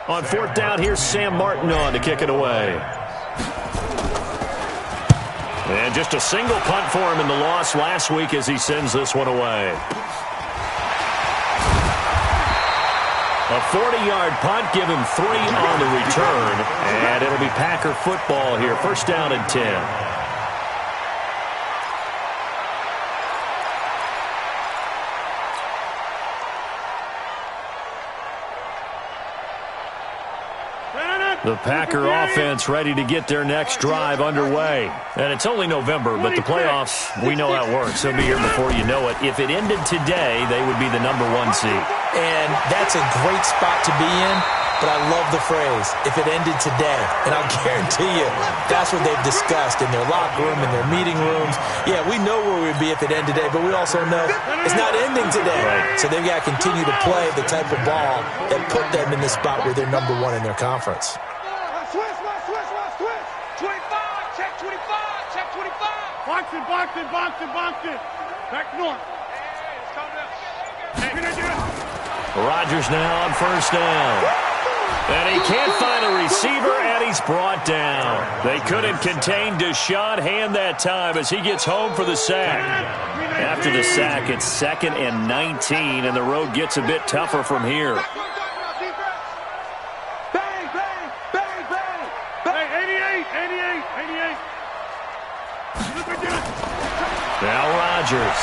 On fourth down, here's Sam Martin on to kick it away. And just a single punt for him in the loss last week as he sends this one away. A 40-yard punt, give him 3 on the return, and it'll be Packer football here. First down and 10. The Packer offense ready to get their next drive underway. And it's only November, but the playoffs, we know how it works. They'll be here before you know it. If it ended today, they would be the #1 seed. And that's a great spot to be in, but I love the phrase, if it ended today. And I'll guarantee you, that's what they've discussed in their locker room, in their meeting rooms. Yeah, we know where we'd be if it ended today, but we also know it's not ending today. Right. So they've got to continue to play the type of ball that put them in the spot where they're #1 in their conference. Box it. Back north. Rodgers now on first down. And he can't find a receiver, and he's brought down. They couldn't contain Deshaun Hand that time as he gets home for the sack. After the sack, it's 2nd and 19, and the road gets a bit tougher from here. Bang, bang, bang, bang. Hey, 88. Now Rodgers.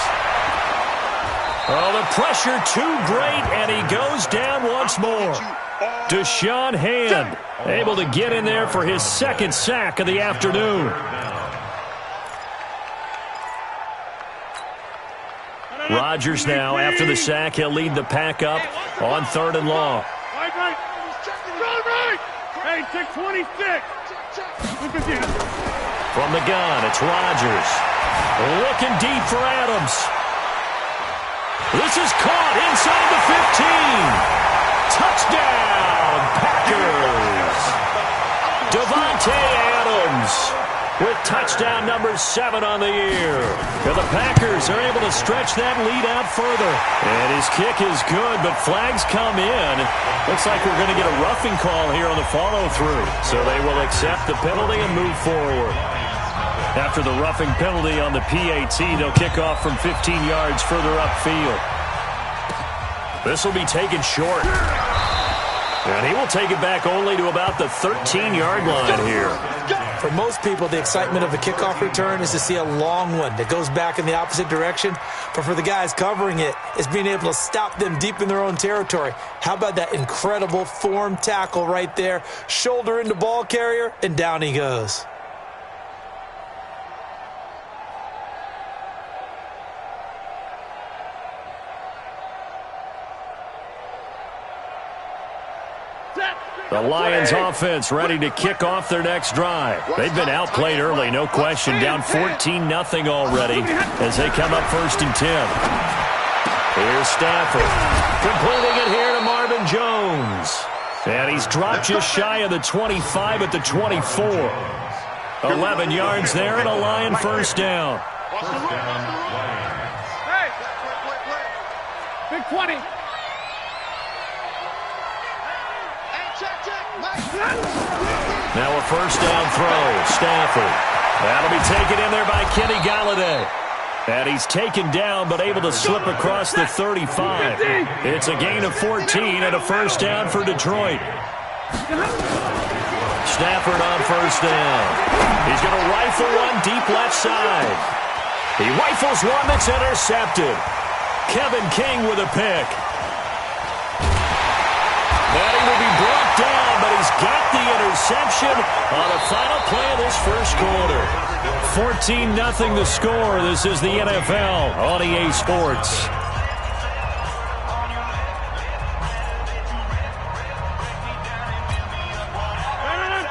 Oh, the pressure too great, and he goes down once more. Deshaun Hand able to get in there for his 2nd sack of the afternoon. Rodgers now, after the sack, he'll lead the pack up on 3rd and long. Right. Hey, 626. From the gun, it's Rodgers. Looking deep for Adams. This is caught inside the 15. Touchdown, Packers. Davante Adams with touchdown number 7 on the year. And the Packers are able to stretch that lead out further. And his kick is good, but flags come in. Looks like we're going to get a roughing call here on the follow-through. So they will accept the penalty and move forward. After the roughing penalty on the PAT, they'll kick off from 15 yards further upfield. This will be taken short. And he will take it back only to about the 13-yard line here. For most people, the excitement of a kickoff return is to see a long one that goes back in the opposite direction. But for the guys covering it, it's being able to stop them deep in their own territory. How about that incredible form tackle right there? Shoulder into ball carrier, and down he goes. The Lions offense ready to kick off their next drive. They've been outplayed early, no question. Down 14-0 already as they come up 1st and 10. Here's Stafford. Completing it here to Marvin Jones. And he's dropped just shy of the 25 at the 24. 11 yards there and a Lion first down. Big 20. Now a first down throw. Stafford. That'll be taken in there by Kenny Galladay. And he's taken down but able to slip across the 35. It's a gain of 14 and a first down for Detroit. Stafford on first down. He's going to rifle one deep left side. He rifles one that's intercepted. Kevin King with a pick. And he will be brought down, but he's got the interception on the final play of this first quarter. 14-0 the score. This is the NFL on EA Sports.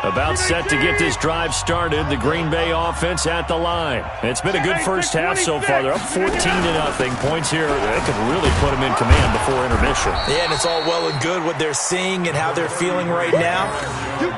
About set to get this drive started. The Green Bay offense at the line. It's been a good first half so far. They're up 14-0. Points here, they could really put them in command before intermission. Yeah, and it's all well and good what they're seeing and how they're feeling right now.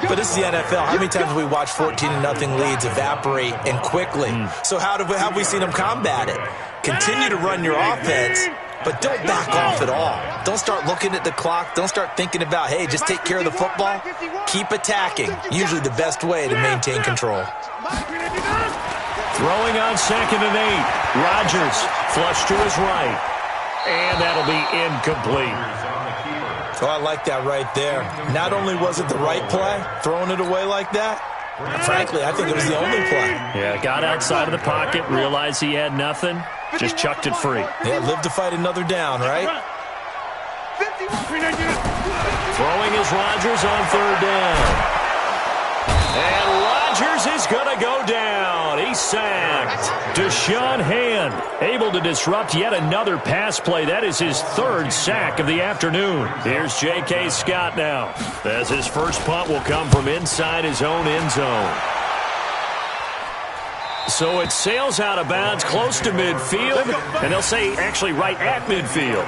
But this is the NFL. How many times have we watched 14-0 leads evaporate and quickly? So how have we seen them combat it? Continue to run your offense, but don't back off at all. Don't start looking at the clock. Don't start thinking about, hey, just take care of the football. Keep attacking. Usually the best way to maintain control. Throwing on 2nd and 8. Rodgers flush to his right. And that'll be incomplete. Oh, I like that right there. Not only was it the right play, throwing it away like that, frankly, I think it was the only play. Yeah, got outside of the pocket, realized he had nothing, just chucked it free. Yeah, live to fight another down, right? Throwing is Rodgers on 3rd down. And Rodgers is going to go down. He's sacked. Deshaun Hand able to disrupt yet another pass play. That is his 3rd sack of the afternoon. Here's J.K. Scott now, as his first punt will come from inside his own end zone. So it sails out of bounds close to midfield, and they'll say actually right at midfield.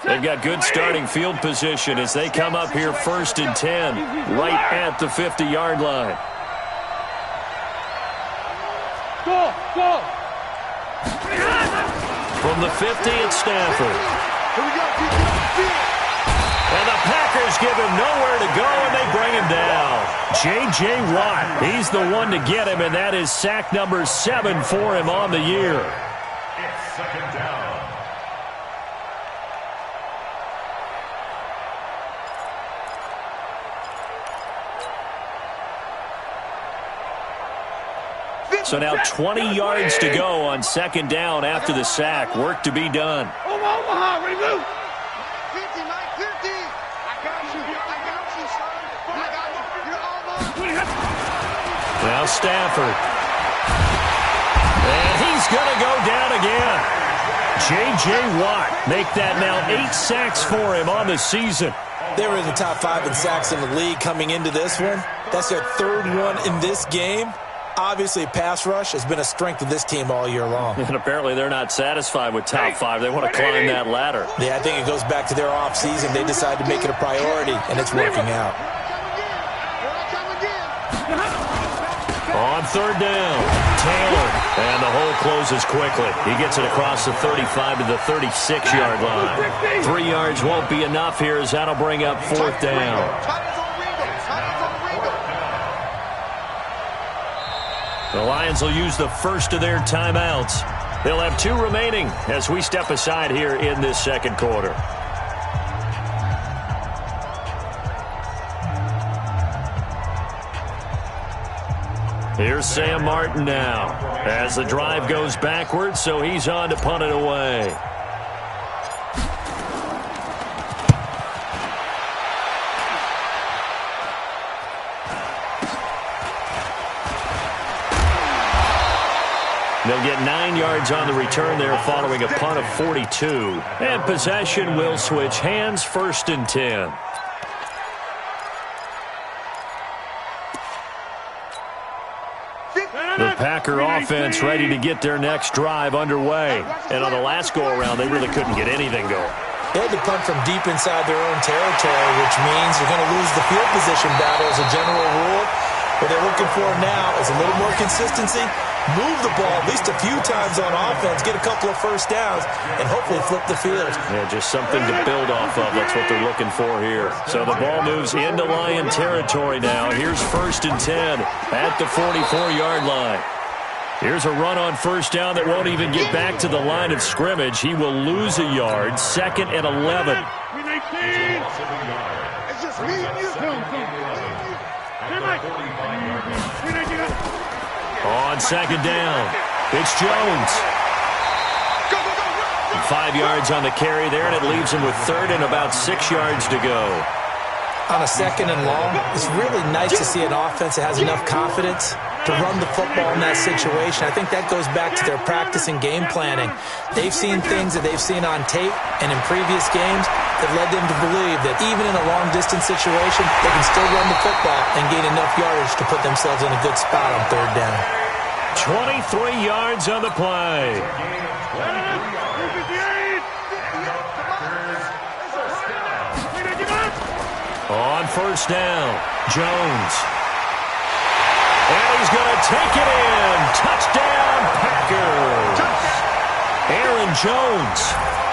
They've got good starting field position as they come up here 1st and 10, right at the 50-yard line. From the 50, it's Stafford. And the Packers give him nowhere to go, and they bring him down. J.J. Watt, he's the one to get him, and that is sack number 7 for him on the year. It's 2nd down. So now 20 yards to go on 2nd down after the sack. Work to be done. Omaha, ready to move. 50, Mike, 50. I got you, son. I got you. You're almost. Now Stafford. And he's going to go down again. J.J. Watt make that now 8 sacks for him on the season. They were in the top 5 in sacks in the league coming into this one. That's their 3rd one in this game. Obviously, pass rush has been a strength of this team all year long. And apparently they're not satisfied with top 5. They want to climb that ladder. Yeah, I think it goes back to their offseason. They decided to make it a priority, and it's working out. On 3rd down, Taylor. And the hole closes quickly. He gets it across the 35 to the 36-yard line. 3 yards won't be enough here as that'll bring up 4th down. The Lions will use the first of their timeouts. They'll have 2 remaining as we step aside here in this 2nd quarter. Here's Sam Martin now as the drive goes backwards, so he's on to punt it away. They'll get 9 yards on the return there following a punt of 42. And possession will switch hands, 1st and 10. The Packer offense ready to get their next drive underway. And on the last go-around, they really couldn't get anything going. They had to punt from deep inside their own territory, which means they're going to lose the field position battle as a general rule. What they're looking for now is a little more consistency, move the ball at least a few times on offense, get a couple of first downs, and hopefully flip the field. Yeah, just something to build off of. That's what they're looking for here. So the ball moves into Lion territory now. Here's 1st and 10 at the 44-yard line. Here's a run on 1st down that won't even get back to the line of scrimmage. He will lose a yard, 2nd and 11. It's just me and you. On 2nd down, it's Jones. 5 yards on the carry there, and it leaves him with 3rd and about 6 yards to go. On a 2nd and long, it's really nice to see an offense that has enough confidence to run the football in that situation. I think that goes back to their practice and game planning. They've seen things that they've seen on tape and in previous games that led them to believe that even in a long-distance situation, they can still run the football and gain enough yardage to put themselves in a good spot on 3rd down. 23 yards on the play. On 1st down, Jones. And he's going to take it in. Touchdown, Packers. Aaron Jones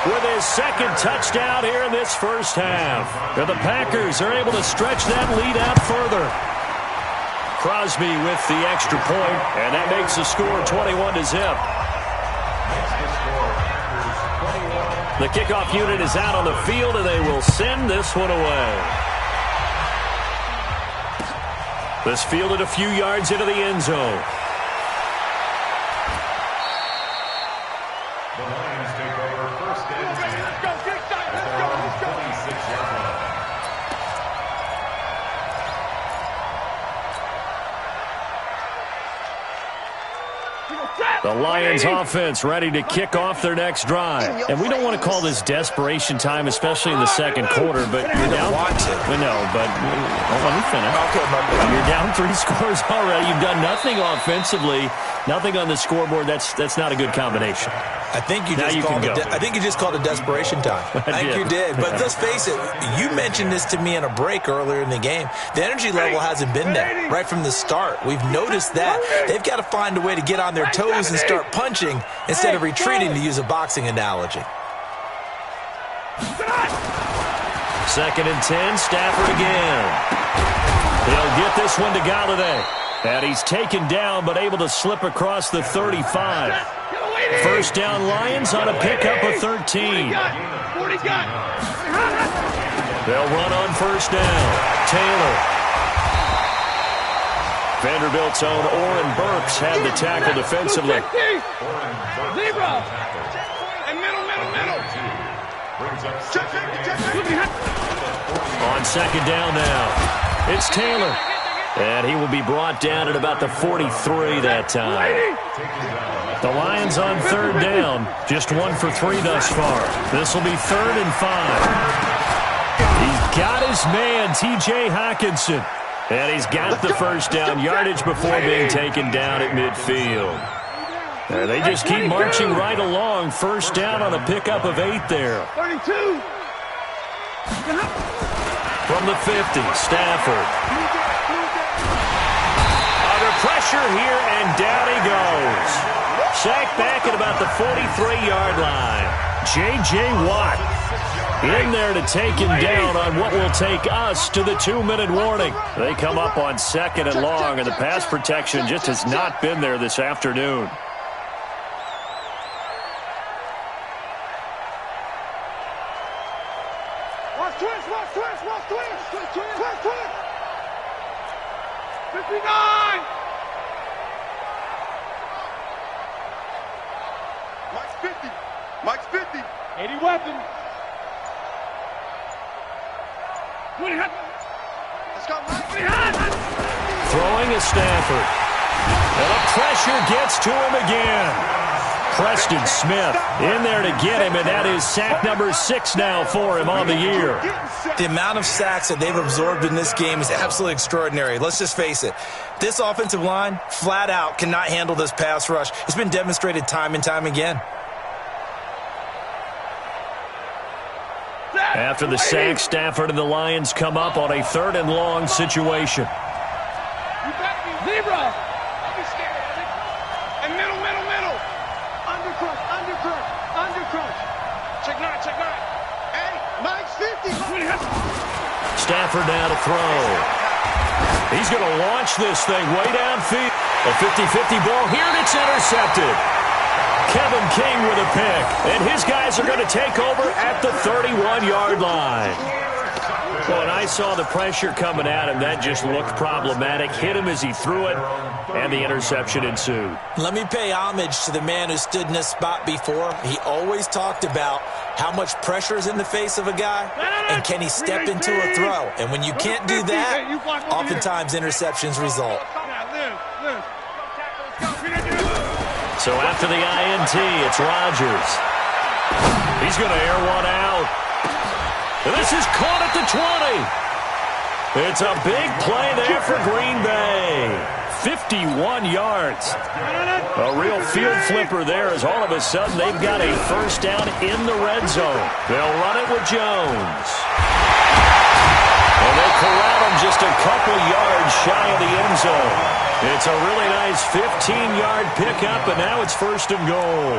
with his second touchdown here in this first half. And the Packers are able to stretch that lead out further. Crosby with the extra point, and that makes the score 21-0. The kickoff unit is out on the field, and they will send this one away. This fielded a few yards into the end zone. The Lions take over first and 10. Let's go, get that, let's go, let's go. 26-yard line. The Lions offense ready to kick off their next drive. And we don't want to call this desperation time, especially in the second quarter, but you're down. We know, but let me finish. Okay, you're down 3 scores already. You've done nothing offensively, nothing on the scoreboard. That's not a good combination. I think you just called it desperation time. I think you did. But let's face it, you mentioned this to me in a break earlier in the game. The energy level hasn't been there right from the start. We've noticed that. They've got to find a way to get on their toes and start punching instead of retreating, to use a boxing analogy. 2nd and 10, Stafford again. He'll get this one to Galladay. And he's taken down but able to slip across the 35. First down Lions on a pickup of 13. They'll run on first down. Taylor. Vanderbilt's own Oren Burks had the tackle defensively. Zebra. And middle. On second down now, it's Taylor. And he will be brought down at about the 43 that time. The Lions on third down, just 1 for 3 thus far. This will be 3rd and 5. He's got his man, T.J. Hockenson. And he's got the first down yardage before being taken down at midfield. And they just keep marching right along. First down on a pickup of 8 there. 32. From the 50, Stafford. Under pressure here, and down he goes. Sacked back at about the 43-yard line. J.J. Watt in there to take him down on what will take us to the 2-minute warning. They come up on 2nd and long, and the pass protection just has not been there this afternoon. Watch twist. 59. Mike's 50. 80 weapons. Let's go, Mike. Throwing is Stafford. And the pressure gets to him again. Preston Smith in there to get him, and that is sack number 6 now for him on the year. The amount of sacks that they've absorbed in this game is absolutely extraordinary. Let's just face it. This offensive line, flat out, cannot handle this pass rush. It's been demonstrated time and time again. After the sack, Stafford and the Lions come up on a 3rd and long situation. Zebra. Don't be scared of it. And middle. Undercrush. Check nine. Hey, Mike's 50. Stafford now to throw. He's going to launch this thing way downfield. A 50-50 ball here, and it's intercepted. Kevin King with a pick, and his guys are going to take over at the 31-yard line. Well, and I saw the pressure coming at him. That just looked problematic. Hit him as he threw it, and the interception ensued. Let me pay homage to the man who stood in this spot before. He always talked about how much pressure is in the face of a guy, and can he step into a throw. And when you can't do that, oftentimes interceptions result. So after the INT, it's Rodgers. He's going to air one out. And this is caught at the 20. It's a big play there for Green Bay. 51 yards. A real field flipper there, as all of a sudden they've got a first down in the red zone. They'll run it with Jones. And they corral him just a couple yards shy of the end zone. It's a really nice 15-yard pickup, and now it's 1st and goal.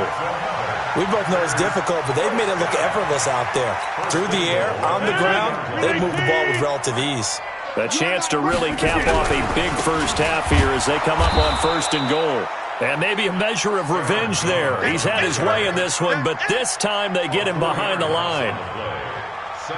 We both know it's difficult, but they've made it look effortless out there. Through the air, on the ground, they've moved the ball with relative ease. A chance to really cap off a big first half here as they come up on 1st and goal. And maybe a measure of revenge there. He's had his way in this one, but this time they get him behind the line.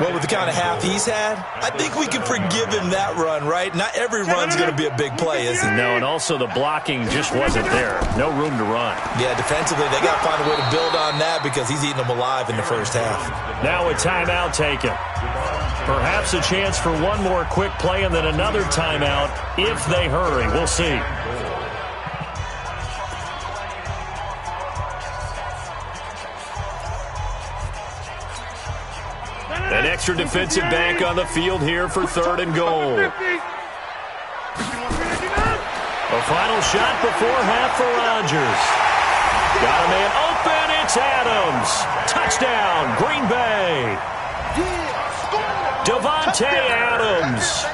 Well, with the kind of half he's had, I think we can forgive him that run, right? Not every run's going to be a big play, is it? No, and also the blocking just wasn't there. No room to run. Yeah, defensively, they got to find a way to build on that because he's eating them alive in the first half. Now a timeout taken. Perhaps a chance for one more quick play and then another timeout if they hurry. We'll see. An extra defensive back on the field here for 3rd and goal. A final shot before half for Rodgers. Got a man open. It's Adams. Touchdown, Green Bay. Davante Adams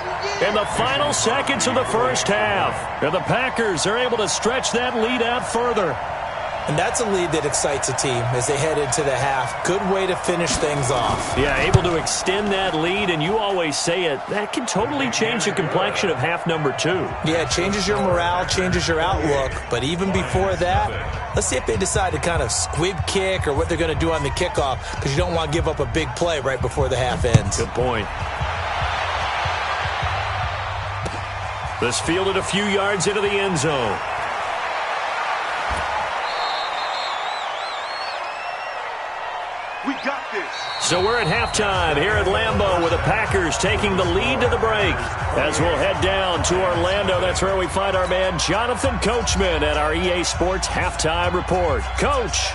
in the final seconds of the first half. And the Packers are able to stretch that lead out further. And that's a lead that excites a team as they head into the half. Good way to finish things off. Yeah, able to extend that lead, and you always say it, that can totally change the complexion of half number 2. Yeah, it changes your morale, changes your outlook. But even before that, let's see if they decide to kind of squib kick or what they're going to do on the kickoff, because you don't want to give up a big play right before the half ends. Good point. This fielded a few yards into the end zone. We got this. So we're at halftime here at Lambeau with the Packers taking the lead to the break. As we'll head down to Orlando, that's where we find our man Jonathan Coachman at our EA Sports Halftime Report. Coach.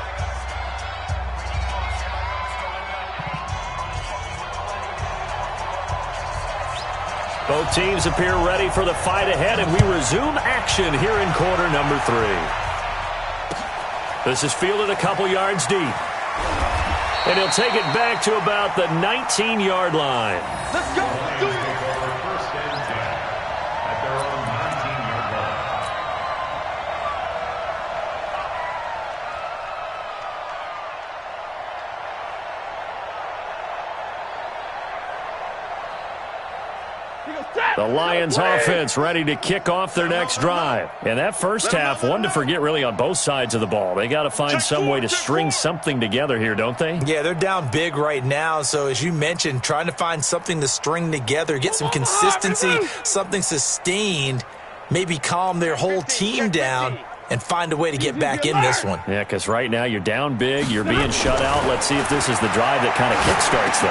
Both teams appear ready for the fight ahead, and we resume action here in quarter number 3. This is fielded a couple yards deep. And he'll take it back to about the 19-yard line. Let's go. Do it. First and 10 at their own 19-yard line. The Lions offense ready to kick off their next drive. And that first half, one to forget really on both sides of the ball. They got to find some way to string something together here, don't they? Yeah, they're down big right now. So as you mentioned, trying to find something to string together, get some consistency, something sustained, maybe calm their whole team down and find a way to get back in this one. Yeah, because right now you're down big, you're being shut out. Let's see if this is the drive that kind of kickstarts them.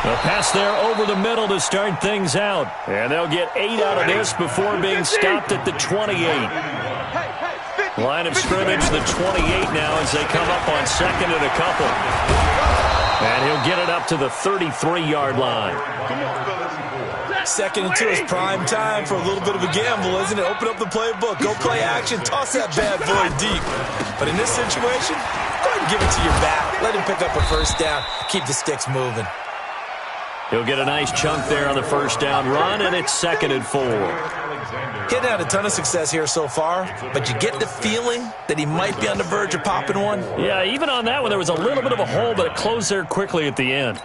The pass there over the middle to start things out. And they'll get 8 out of this before being stopped at the 28. Line of scrimmage, the 28 now as they come up on 2nd and a couple. And he'll get it up to the 33-yard line. 2nd and 2 is prime time for a little bit of a gamble, isn't it? Open up the playbook, go play action, toss that bad boy deep. But in this situation, go ahead and give it to your back. Let him pick up a first down, keep the sticks moving. He'll get a nice chunk there on the first down run, and it's 2nd and 4. He hadn't had a ton of success here so far, but you get the feeling that he might be on the verge of popping one. Yeah, even on that one, there was a little bit of a hole, but it closed there quickly at the end.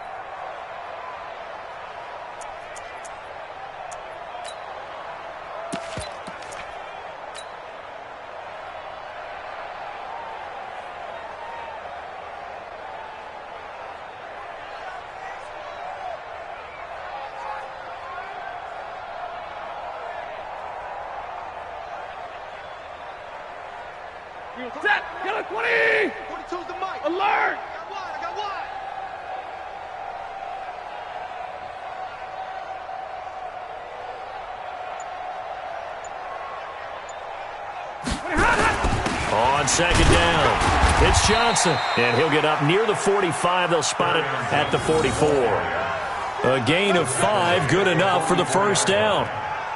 Set. Get a 20. 42's the mic. Alert. I got one. On 2nd down, it's Johnson, and he'll get up near the 45. They'll spot it at the 44. A gain of 5, good enough for the first down.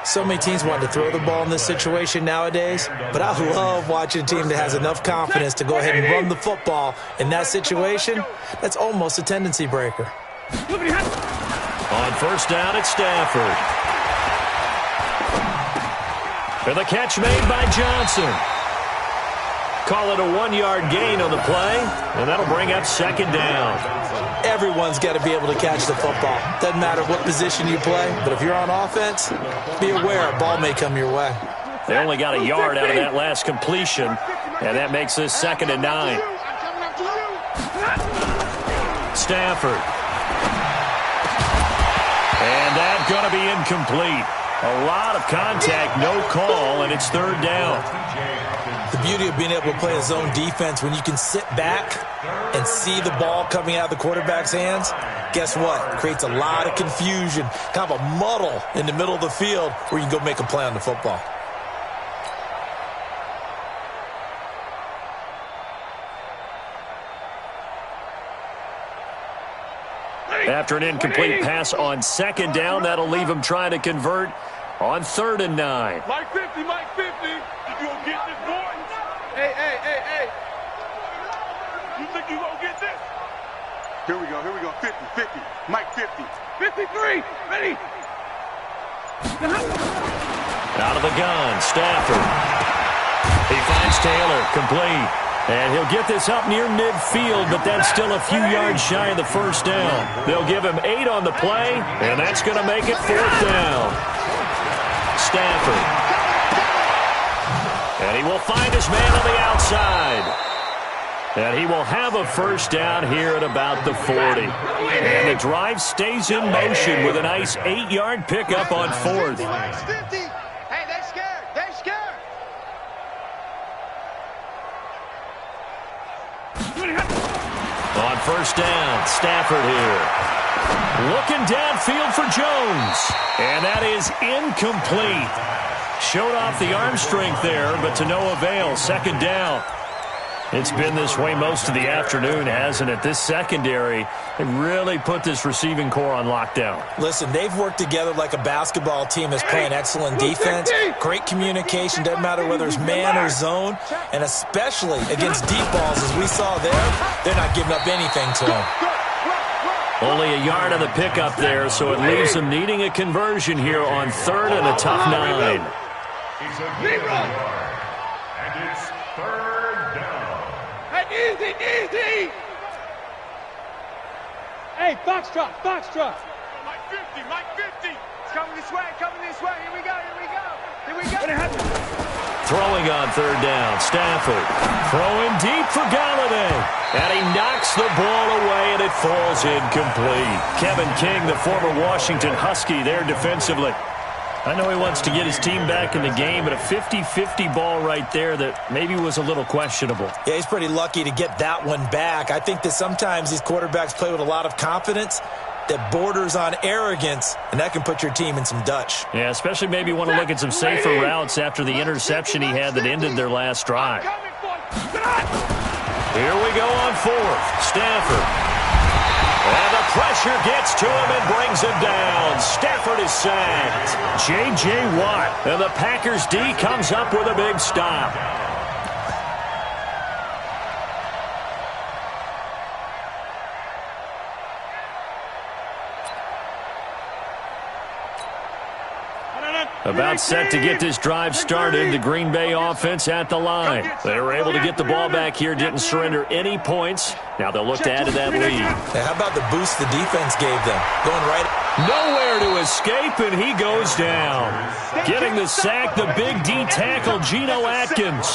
So many teams want to throw the ball in this situation nowadays, but I love watching a team that has enough confidence to go ahead and run the football in that situation. That's almost a tendency breaker. On first down, it's Stafford. And the catch made by Johnson. Call it a 1-yard gain on the play, and that'll bring up second down. Everyone's got to be able to catch the football. Doesn't matter what position you play, but if you're on offense, be aware a ball may come your way. They only got a yard out of that last completion, and that makes this 2nd and 9. Stafford. And that's going to be incomplete. A lot of contact, no call, and it's 3rd down. The beauty of being able to play a zone defense, when you can sit back and see the ball coming out of the quarterback's hands, guess what? It creates a lot of confusion, kind of a muddle in the middle of the field where you can go make a play on the football. After an incomplete pass on 2nd down, that'll leave him trying to convert on 3rd and 9. Mike 50, Mike 50. You gonna get this, boy? Hey. You think you gonna get this? Here we go. 50. Mike 50. 53. Ready? Out of the gun, Stafford. He finds Taylor, complete. And he'll get this up near midfield, but that's still a few yards shy of the first down. They'll give him 8 on the play, and that's going to make it 4th down. Stafford. And he will find his man on the outside. And he will have a first down here at about the 40. And the drive stays in motion with a nice 8-yard pickup on 4th. Hey, they're scared. They're scared. On first down, Stafford here. Looking downfield for Jones. And that is incomplete. Showed off the arm strength there, but to no avail. 2nd down. It's been this way most of the afternoon, hasn't it? This secondary, they really put this receiving core on lockdown. Listen, they've worked together like a basketball team that's playing excellent defense. Great communication, doesn't matter whether it's man or zone, and especially against deep balls, as we saw there, they're not giving up anything to them. Only a yard on the pickup there, so it leaves them needing a conversion here on 3rd and a tough 9. It's a good run. And it's 3rd down. Easy. Hey, Foxtrot. Mike 50. It's coming this way. Here we go. Throwing on 3rd down, Stafford. Throwing deep for Galladay. And he knocks the ball away, and it falls incomplete. Kevin King, the former Washington Husky, there defensively. I know he wants to get his team back in the game, but a 50-50 ball right there that maybe was a little questionable. Yeah, he's pretty lucky to get that one back. I think that sometimes these quarterbacks play with a lot of confidence that borders on arrogance, and that can put your team in some Dutch. Yeah, especially maybe want to look at some safer routes after the interception he had that ended their last drive. Here we go on 4th. Stafford. And the pressure gets to him and brings him down. Stafford is sacked. J.J. Watt. And the Packers D comes up with a big stop. About set to get this drive started, the Green Bay offense at the line. They were able to get the ball back here, didn't surrender any points. Now they'll look to add to that lead. Hey, how about the boost the defense gave them? Going right. Nowhere to escape, and he goes down. Getting the sack, the big D tackle, Geno Atkins.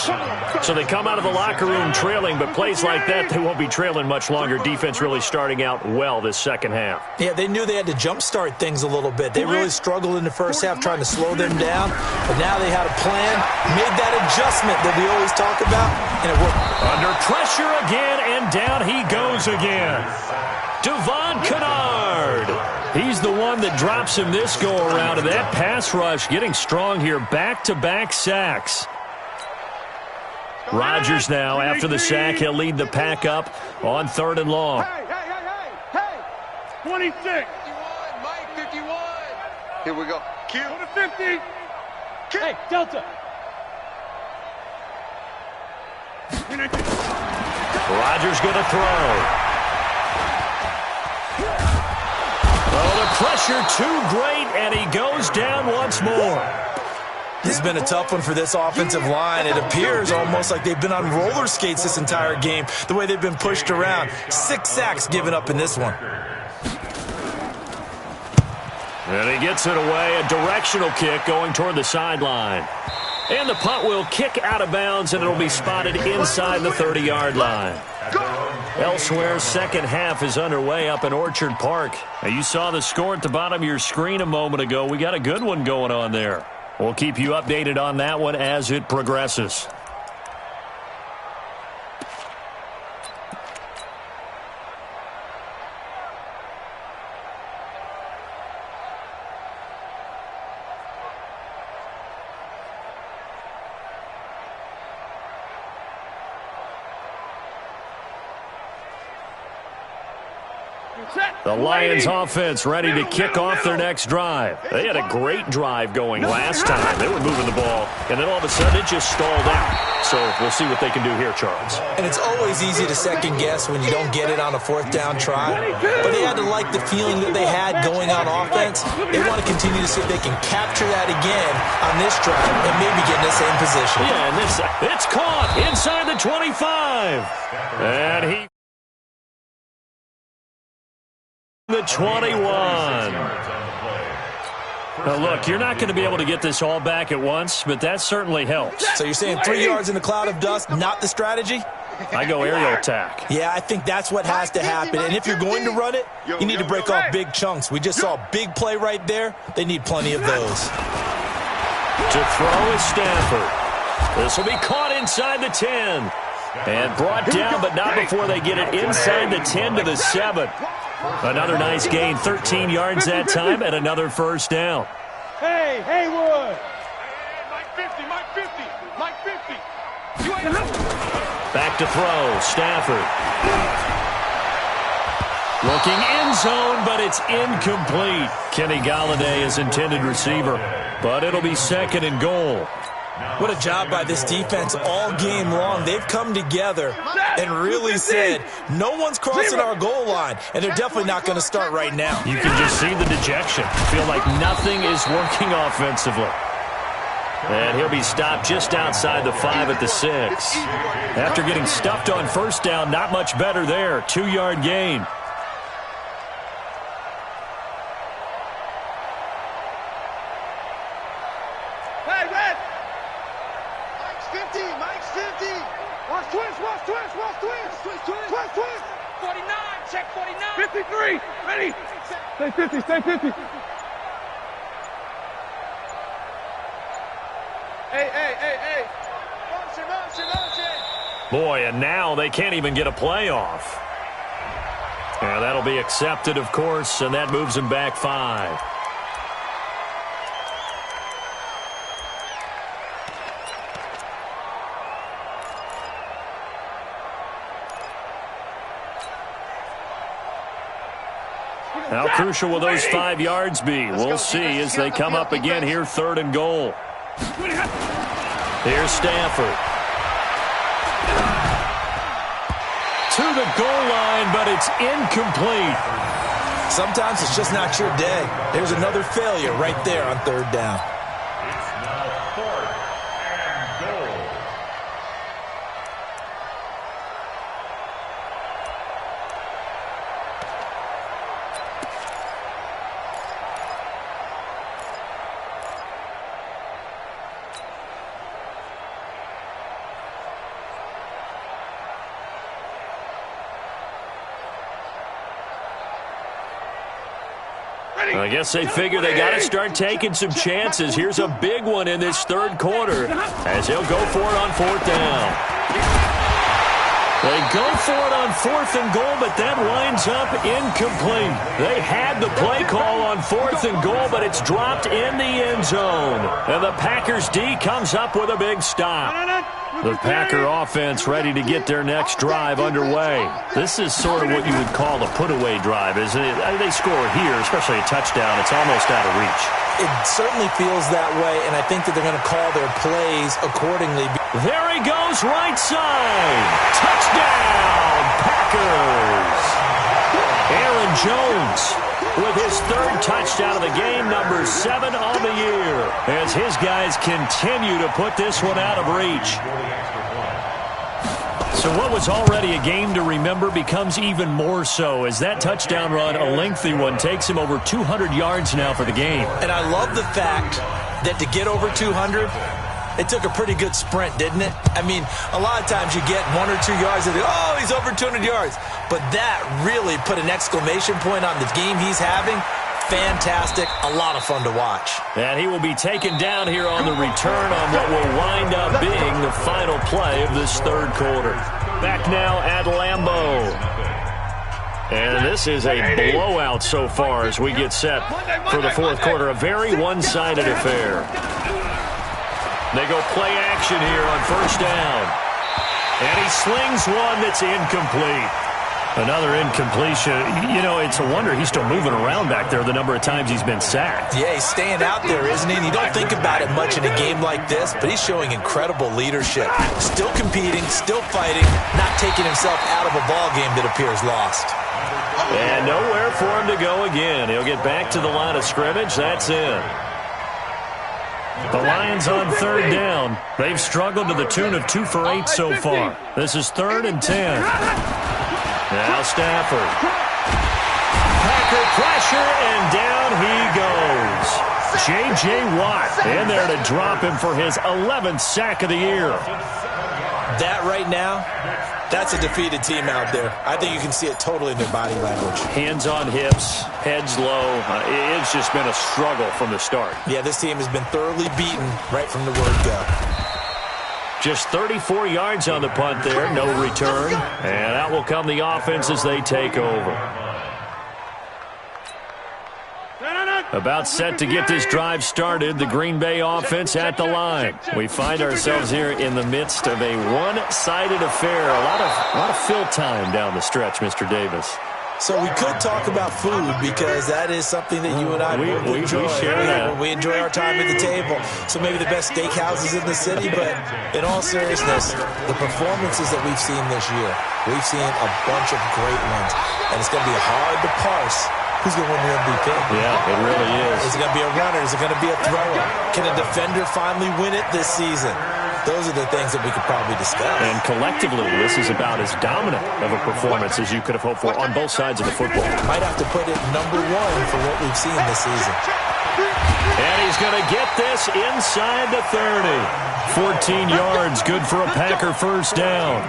So they come out of the locker room trailing, but plays like that, they won't be trailing much longer. Defense really starting out well this second half. Yeah, they knew they had to jumpstart things a little bit. They really struggled in the first half trying to slow them down, but now they had a plan, made that adjustment that we always talk about, and it worked. Under pressure again, and down he goes again. Devon Kennard. He's the one that drops him this go-around, and that pass rush getting strong here. Back-to-back sacks. Rodgers now, after the sack, he'll lead the pack up on 3rd and long. Hey! 26. 51, Mike 51. Here we go. Q. Go to 50. Hey, Delta. Rodgers going to throw. Oh, the pressure too great, and he goes down once more. This has been a tough one for this offensive line. It appears almost like they've been on roller skates this entire game, the way they've been pushed around. 6 sacks given up in this one. And he gets it away, a directional kick going toward the sideline. And the punt will kick out of bounds, and it'll be spotted inside the 30-yard line. Elsewhere, second half is underway up in Orchard Park. Now, you saw the score at the bottom of your screen a moment ago. We got a good one going on there. We'll keep you updated on that one as it progresses. The Lions offense ready to kick off their next drive. They had a great drive going last time. They were moving the ball, and then all of a sudden it just stalled out. So we'll see what they can do here, Charles. And it's always easy to second guess when you don't get it on a 4th down try. But they had to like the feeling that they had going on offense. They want to continue to see if they can capture that again on this drive and maybe get in the same position. Yeah, and it's caught inside the 25. And he... the 21. Now, look, you're not going to be able to get this all back at once, but that certainly helps. So you're saying 3 yards in the cloud of dust, not the strategy? I go aerial attack. Yeah, I think that's what has to happen. And if you're going to run it, you need to break off big chunks. We just saw a big play right there. They need plenty of those. To throw is Stafford. This will be caught inside the 10. And brought down, but not before they get it inside the 10 to the 7. Another nice gain, 13 yards that time, and another first down. Hey, Haywood. Mike 50, Mike 50, Mike 50. Back to throw, Stafford. Looking end zone, but it's incomplete. Kenny Galladay is intended receiver, but it'll be second and goal. What a job by this defense all game long. They've come together and really said, no one's crossing our goal line, and they're definitely not going to start right now. You can just see the dejection. Feel like nothing is working offensively. And he'll be stopped just outside the 5 at the 6. After getting stuffed on first down, not much better there. 2-yard gain. Twist. 49, check 49. 53, ready. Stay 50, stay 50. Hey. Motion. Boy, and now they can't even get a play off. Yeah, that'll be accepted, of course, and that moves them back 5. How crucial will those 5 yards be? We'll see as they come up again here, 3rd and goal. Here's Stafford. To the goal line, but it's incomplete. Sometimes it's just not your day. There's another failure right there on 3rd down. It's now 4th and goal. I guess they figure they got to start taking some chances. Here's a big one in this 3rd quarter as he'll go for it on 4th down. They go for it on 4th and goal, but that winds up incomplete. They had the play call on 4th and goal, but it's dropped in the end zone. And the Packers D comes up with a big stop. The Packer offense ready to get their next drive underway. This is sort of what you would call a put-away drive, isn't it? They score here, especially a touchdown. It's almost out of reach. It certainly feels that way, and I think that they're going to call their plays accordingly. There he goes, right side. Touchdown, Packers. Aaron Jones with his third touchdown of the game, number 7 on the year, as his guys continue to put this one out of reach. So what was already a game to remember becomes even more so as that touchdown run, a lengthy one, takes him over 200 yards now for the game. And I love the fact that to get over 200, it took a pretty good sprint, didn't it? I mean, a lot of times you get 1 or 2 yards and oh, he's over 200 yards. But that really put an exclamation point on the game he's having. Fantastic. A lot of fun to watch. And he will be taken down here on the return on what will wind up being the final play of this third quarter. Back now at Lambeau. And this is a blowout so far as we get set for the fourth quarter. A very one-sided affair. They go play action here on first down. And he slings one that's incomplete. Another incompletion. You know, it's a wonder he's still moving around back there the number of times he's been sacked. Yeah, he's staying out there, isn't he? And you don't think about it much in a game like this, but he's showing incredible leadership. Still competing, still fighting, not taking himself out of a ball game that appears lost. And nowhere for him to go again. He'll get back to the line of scrimmage. That's it. The Lions on third down. They've struggled to the tune of 2 for 8 so far. This is 3rd and 10. Now Stafford. Packer pressure, and down he goes. J.J. Watt in there to drop him for his 11th sack of the year. That right now, that's a defeated team out there. I think you can see it totally in their body language. Hands on hips, heads low. It's just been a struggle from the start. Yeah, this team has been thoroughly beaten right from the word go. Just 34 yards on the punt there, no return. And out will come the offense as they take over. About set to get this drive started, the Green Bay offense at the line. We find ourselves here in the midst of a one-sided affair. A lot of fill time down the stretch, Mr. Davis. So we could talk about food because that is something that you and I enjoy. We share that. We enjoy our time at the table. So maybe the best steakhouses in the city, but in all seriousness, the performances that we've seen this year, we've seen a bunch of great ones, and it's going to be hard to parse who's going to win the MVP. Yeah, it really is. Is it going to be a runner? Is it going to be a thrower? Can a defender finally win it this season? Those are the things that we could probably discuss. And collectively, this is about as dominant of a performance as you could have hoped for on both sides of the football. Might have to put it number 1 for what we've seen this season. And he's going to get this inside the 30. 14 yards, good for a Packer first down.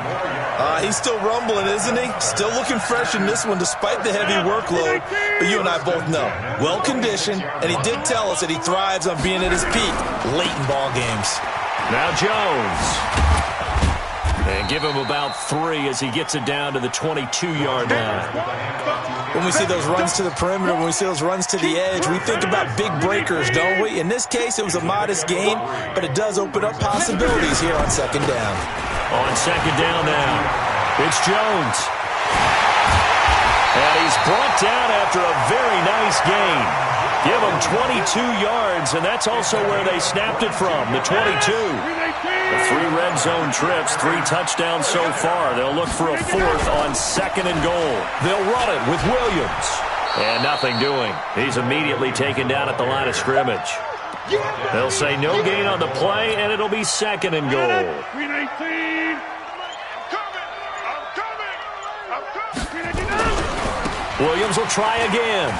He's still rumbling, isn't he? Still looking fresh in this one despite the heavy workload. But you and I both know, well-conditioned, and he did tell us that he thrives on being at his peak late in ball games. Now Jones. And give him about 3 as he gets it down to the 22-yard line. When we see those runs to the perimeter, when we see those runs to the edge, we think about big breakers, don't we? In this case, it was a modest gain, but it does open up possibilities here on second down. On second down now, it's Jones. And he's brought down after a very nice gain. Give him 22 yards, and that's also where they snapped it from, the 22. The 3 red zone trips, 3 touchdowns so far. They'll look for a 4th on 2nd and goal. They'll run it with Williams. And nothing doing. He's immediately taken down at the line of scrimmage. They'll say no gain on the play, and it'll be 2nd and goal. Williams will try again.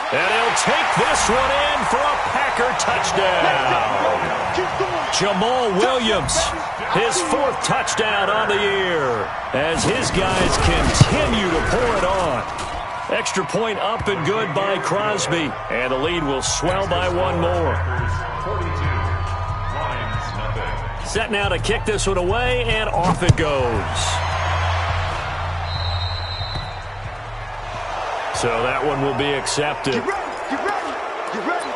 And he'll take this one in for a Packer touchdown. Jamal Williams, his 4th touchdown on the year, as his guys continue to pour it on. Extra point up and good by Crosby, and the lead will swell by 1 more. Set now to kick this one away, and off it goes. So that one will be accepted. Get ready.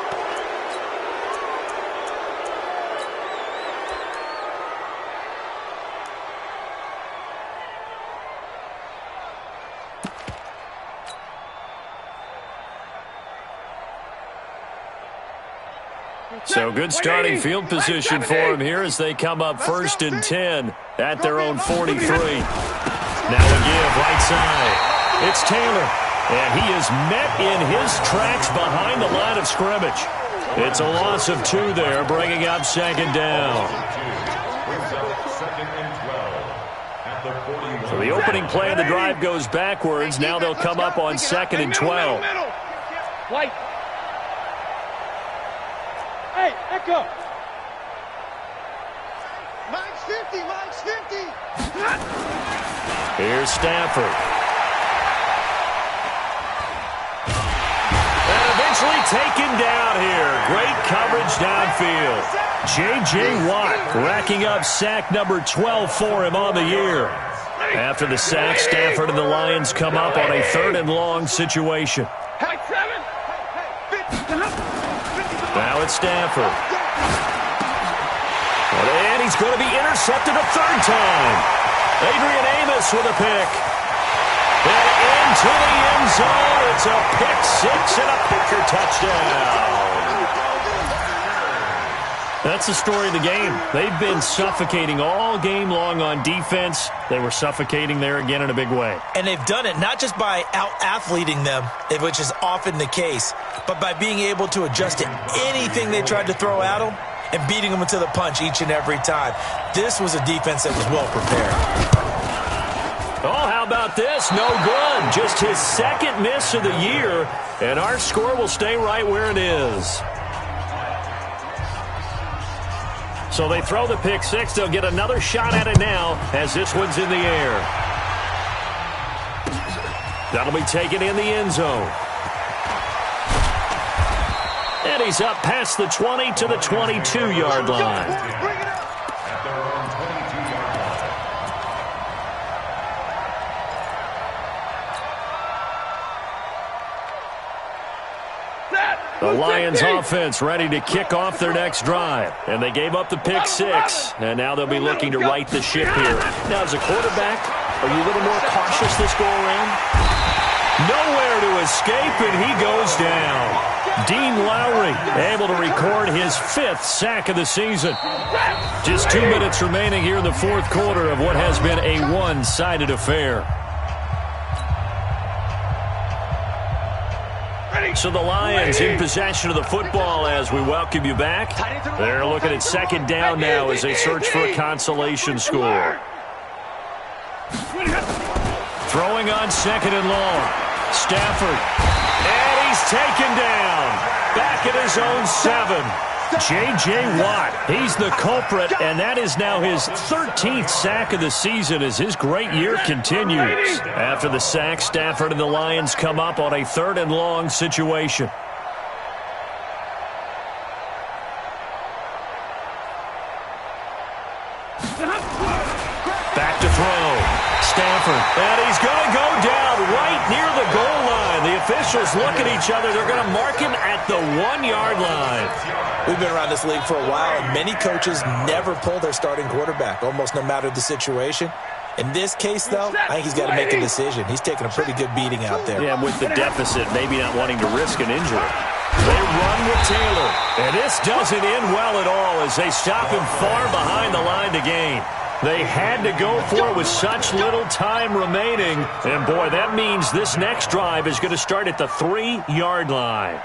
So good starting field position for him here as they come up 1st and 10 at their own 43. Now a give right side. It's Taylor. And he is met in his tracks behind the line of scrimmage. It's a loss of 2 there, bringing up second down. So the opening play of the drive goes backwards. Now they'll come up on 2nd and 12. White. Hey, Echo. Mike's 50, Mike's 50. Here's Stafford. And eventually taken down here. Great coverage downfield. J.J. Watt racking up sack number 12 for him on the year. After the sack, Stafford and the Lions come up on a 3rd and long situation. Now it's Stafford. And he's going to be intercepted a 3rd time. Adrian Amos with a pick. And into the end zone. It's a pick 6 and a Picker touchdown. That's the story of the game. They've been suffocating all game long on defense. They were suffocating there again in a big way. And they've done it not just by out-athleting them, which is often the case, but by being able to adjust to anything they tried to throw at them and beating them to the punch each and every time. This was a defense that was well prepared. Oh, how about this? No good. Just his 2nd miss of the year, and our score will stay right where it is. So they throw the pick 6. They'll get another shot at it now as this one's in the air. That'll be taken in the end zone. And he's up past the 20 to the 22-yard line. The Lions offense ready to kick off their next drive. And they gave up the pick 6. And now they'll be looking to right the ship here. Now, as a quarterback, are you a little more cautious this go-around? Nowhere to escape, and he goes down. Dean Lowry able to record his 5th sack of the season. Just 2 minutes remaining here in the 4th quarter of what has been a one-sided affair. So the Lions in possession of the football as we welcome you back. They're looking at 2nd down now as they search for a consolation score. Throwing on 2nd and long. Stafford. And he's taken down. Back at his own 7. J.J. Watt, he's the culprit, and that is now his 13th sack of the season as his great year continues. After the sack, Stafford and the Lions come up on a 3rd and long situation. Back to throw. Stafford, and he's going to go down right near the goal line. The officials look at each other. They're going to mark him at the 1-yard line. We've been around this league for a while, and many coaches never pull their starting quarterback, almost no matter the situation. In this case, though, I think he's got to make a decision. He's taking a pretty good beating out there. Yeah, with the deficit, maybe not wanting to risk an injury. They run with Taylor, and this doesn't end well at all as they stop him far behind the line to gain. They had to go for it with such little time remaining, and boy, that means this next drive is going to start at the 3-yard line.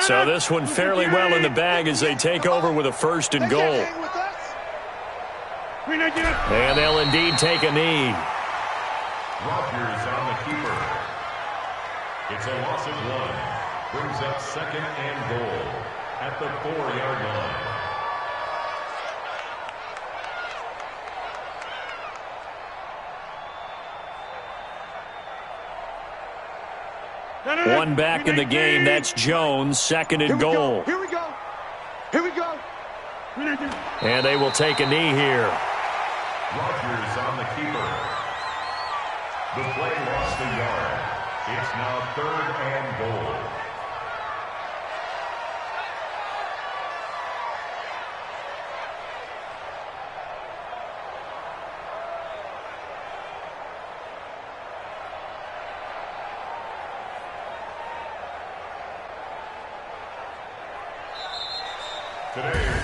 So this one fairly well in the bag as they take over with a 1st and goal. And they'll indeed take a knee. Rodgers on the keeper. It's a loss of 1. Brings up 2nd and goal at the 4-yard line. One back in the game. That's Jones. 2nd and goal. Here we go. Here we go. And they will take a knee here. Rodgers on the keeper. The play lost a yard. It's now 3rd and goal.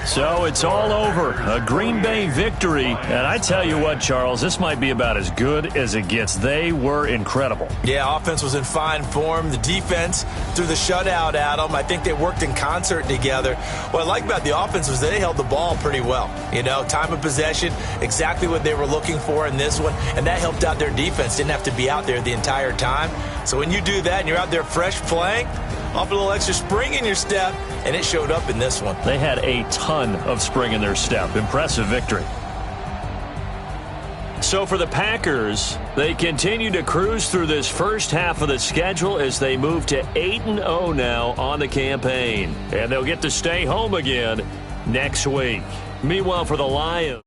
So it's all over. A Green Bay victory. And I tell you what, Charles, this might be about as good as it gets. They were incredible. Yeah, offense was in fine form. The defense threw the shutout at them. I think they worked in concert together. What I like about the offense was they held the ball pretty well. You know, time of possession, exactly what they were looking for in this one. And that helped out their defense. Didn't have to be out there the entire time. So when you do that and you're out there fresh playing, off a little extra spring in your step, and it showed up in this one. They had a ton of spring in their step. Impressive victory. So for the Packers, they continue to cruise through this first half of the schedule as they move to 8-0 now on the campaign. And they'll get to stay home again next week. Meanwhile, for the Lions,